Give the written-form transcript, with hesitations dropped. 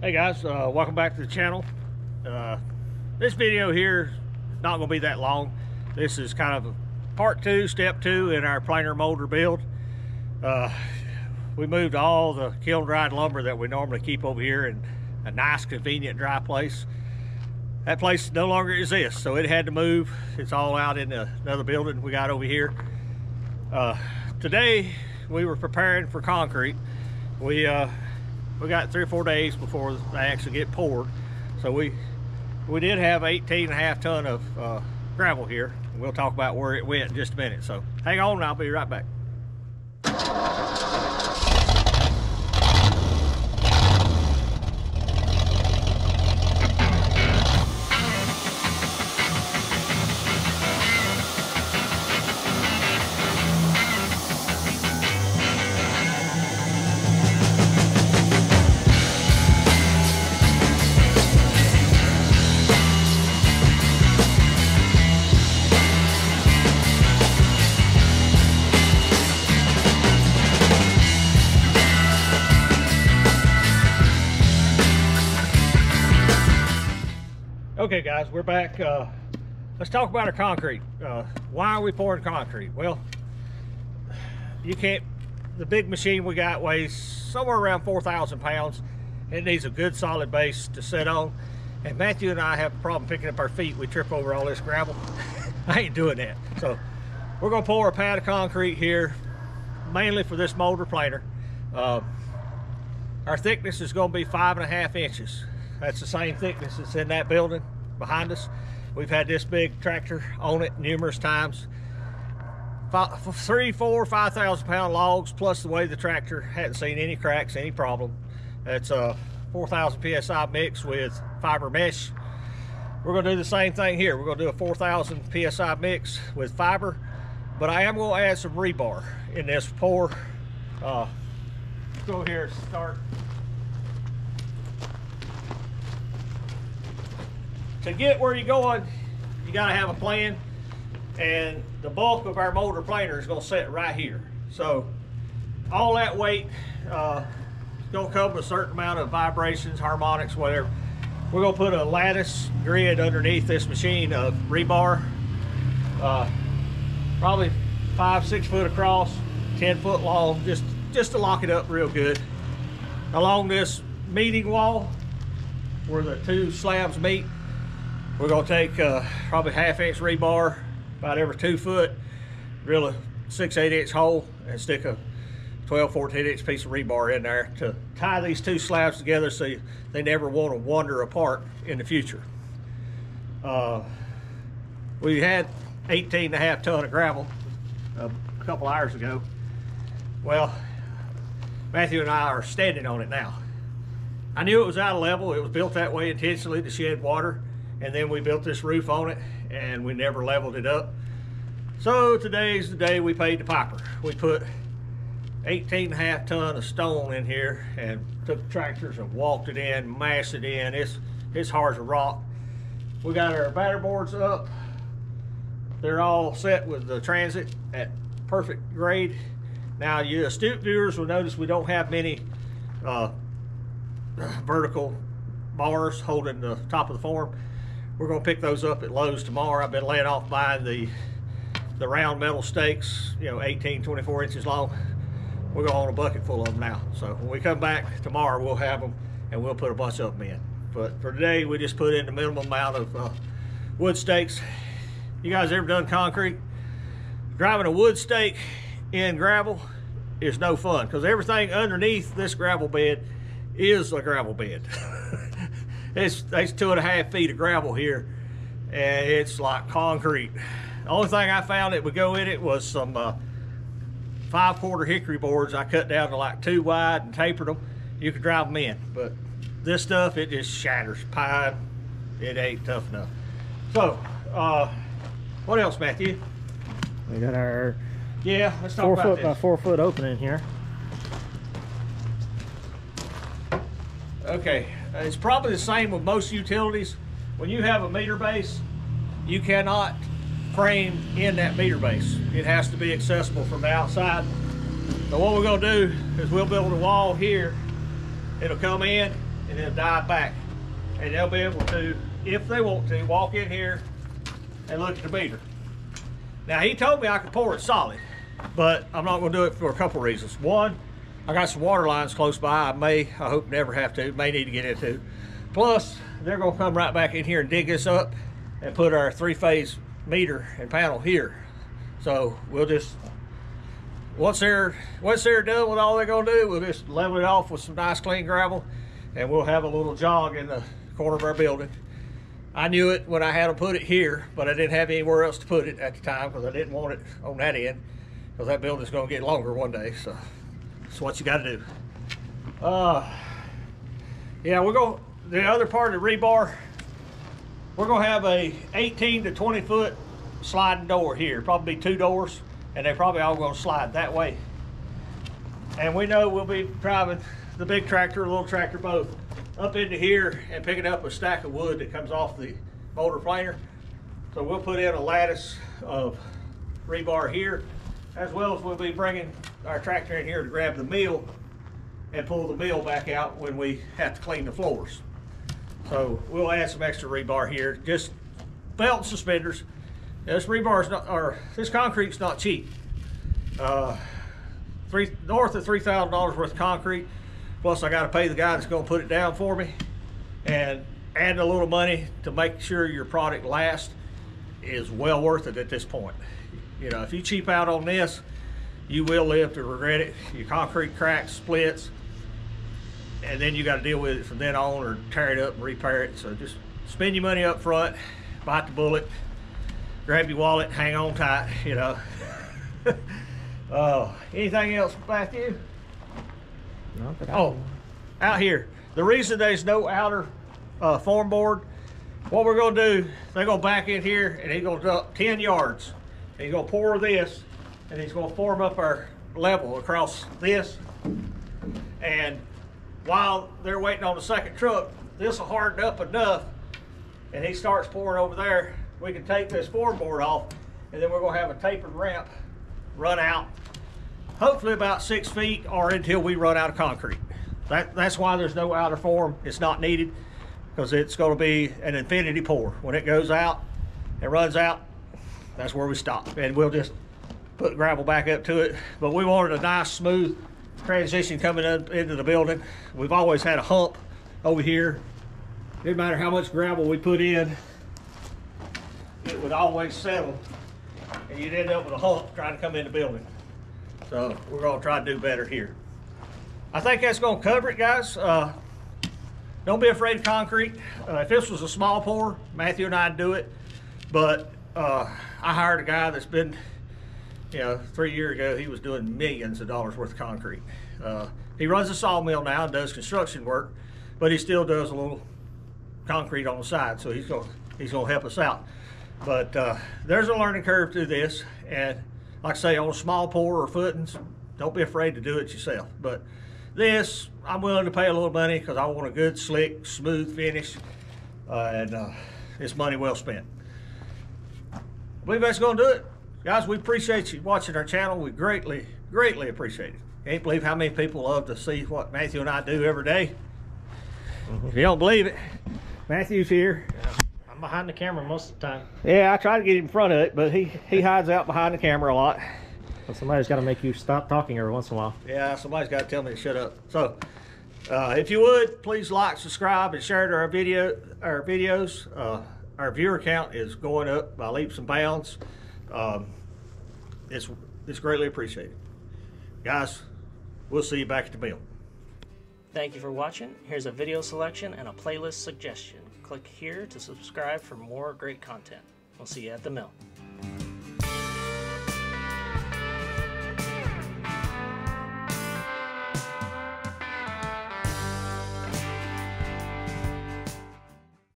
Hey guys, welcome back to the channel. This video here is not going to be that long. This is kind of part 2, step 2 in our planer molder build. We moved all the kiln dried lumber that we normally keep over here in a nice convenient dry place. That place no longer exists, so it had to move. It's all out in another building we got over here. Today we were preparing for concrete. We got 3 or 4 days before they actually get poured. So we did have 18.5 ton of gravel here. We'll talk about where it went in just a minute. So hang on and I'll be right back. Okay guys, we're back. Let's talk about our concrete. Why are we pouring concrete? Well, the big machine we got weighs somewhere around 4,000 pounds. It needs a good solid base to sit on. And Matthew and I have a problem picking up our feet. We trip over all this gravel. I ain't doing that. So we're gonna pour a pad of concrete here, mainly for this molder planer. Our thickness is gonna be 5.5 inches. That's the same thickness that's in that building behind us. We've had this big tractor on it numerous times. 3, 4, 5,000 pound logs, plus the way the tractor hadn't seen any cracks, any problem. It's a 4,000 PSI mix with fiber mesh. We're gonna do the same thing here. We're gonna do a 4,000 PSI mix with fiber, but I am gonna add some rebar in this pour. Let's go here and start. To get where you're going, you gotta have a plan, and the bulk of our molder planer is gonna sit right here. So all that weight is gonna come with a certain amount of vibrations, harmonics, whatever. We're gonna put a lattice grid underneath this machine of rebar, probably 5-6 foot across, 10 foot long, just to lock it up real good. Along this meeting wall where the 2 slabs meet, we're gonna take probably 1/2 inch rebar about every 2 foot, drill a 6/8 inch hole and stick a 12-14 inch piece of rebar in there to tie these 2 slabs together so they never want to wander apart in the future. We had 18.5 ton of gravel a couple hours ago. Well, Matthew and I are standing on it now. I knew it was out of level. It was built that way intentionally to shed water. And then we built this roof on it and we never leveled it up. So today's the day we paid the piper. We put 18.5 ton of stone in here and took tractors and walked it in, mashed it in. It's hard as a rock. We got our batter boards up. They're all set with the transit at perfect grade. Now you astute viewers will notice we don't have many vertical bars holding the top of the form. We're gonna pick those up at Lowe's tomorrow. I've been laying off buying the round metal stakes, 18, 24 inches long. We're gonna own a bucket full of them now. So when we come back tomorrow, we'll have them and we'll put a bunch of them in. But for today, we just put in the minimum amount of wood stakes. You guys ever done concrete? Driving a wood stake in gravel is no fun because everything underneath this gravel bed is a gravel bed. It's 2.5 feet of gravel here, and it's like concrete. The only thing I found that would go in it was some 5/4 hickory boards I cut down to like 2 wide and tapered them. You could drive them in, but this stuff, it just shatters. Pine, it ain't tough enough. So, what else, Matthew? We got our let's talk about 4 foot this. by 4 foot opening here. Okay, it's probably the same with most utilities. When you have a meter base, you cannot frame in that meter base. It has to be accessible from the outside. So what we're gonna do is we'll build a wall here. It'll come in and then dive back. And they'll be able to, if they want to, walk in here and look at the meter. Now he told me I could pour it solid, but I'm not gonna do it for a couple reasons. One, I got some water lines close by. I hope never have to, may need to get into. Plus, they're gonna come right back in here and dig this up and put our 3-phase meter and panel here. So we'll just, once they're done with all they're gonna do, we'll just level it off with some nice clean gravel, and we'll have a little jog in the corner of our building. I knew it when I had them put it here, but I didn't have anywhere else to put it at the time because I didn't want it on that end, because that building's gonna get longer one day. So that's what you gotta do. Yeah, the other part of the rebar, we're gonna have a 18 to 20 foot sliding door here, probably 2 doors, and they're probably all gonna slide that way. And we know we'll be driving the big tractor, the little tractor, both up into here and picking up a stack of wood that comes off the motor planer. So we'll put in a lattice of rebar here, as well as we'll be bringing our tractor in here to grab the mill and pull the mill back out when we have to clean the floors. So we'll add some extra rebar here, just belt and suspenders. This rebar is not, or this concrete's not cheap. North of $3,000 worth of concrete. Plus I gotta pay the guy that's gonna put it down for me, and adding a little money to make sure your product lasts is well worth it at this point. You know, if you cheap out on this, you will live to regret it. Your concrete cracks, splits, and then you gotta deal with it from then on, or tear it up and repair it. So just spend your money up front, bite the bullet, grab your wallet, hang on tight, you know. Anything else, Matthew? Out here, the reason there's no outer form board, what we're gonna do, they're gonna back in here and he's gonna dump 10 yards. And he's gonna pour this, and he's gonna form up our level across this. And while they're waiting on the second truck, this will harden up enough, and he starts pouring over there, we can take this form board off, and then we're gonna have a tapered ramp run out, hopefully about 6 feet, or until we run out of concrete. That's why there's no outer form. It's not needed, because it's going to be an infinity pour. When it goes out, it runs out, that's where we stop, and we'll just put gravel back up to it. But we wanted a nice smooth transition coming up into the building. We've always had a hump over here. Didn't matter how much gravel we put in, it would always settle, and you'd end up with a hump trying to come in the building. So we're gonna try to do better here. I think that's gonna cover it, guys. Don't be afraid of concrete. If this was a small pour, Matthew and I'd do it. But I hired a guy that's been, 3 years ago, he was doing millions of dollars worth of concrete. He runs a sawmill now and does construction work, but he still does a little concrete on the side. So he's gonna help us out. But there's a learning curve through this, and like I say, on a small pour or footings, don't be afraid to do it yourself. But this, I'm willing to pay a little money because I want a good, slick, smooth finish, and it's money well spent. I believe that's going to do it. Guys, we appreciate you watching our channel. We greatly, greatly appreciate it. Can't believe how many people love to see what Matthew and I do every day. If you don't believe it, Matthew's here. I'm behind the camera most of the time. Yeah, I try to get in front of it, but he hides out behind the camera a lot. Well, somebody's got to make you stop talking every once in a while. Yeah, somebody's got to tell me to shut up. So, if you would, please like, subscribe, and share our videos. Our viewer count is going up by leaps and bounds. It's greatly appreciated. Guys, we'll see you back at the mill. Thank you for watching. Here's a video selection and a playlist suggestion. Click here to subscribe for more great content. We'll see you at the mill.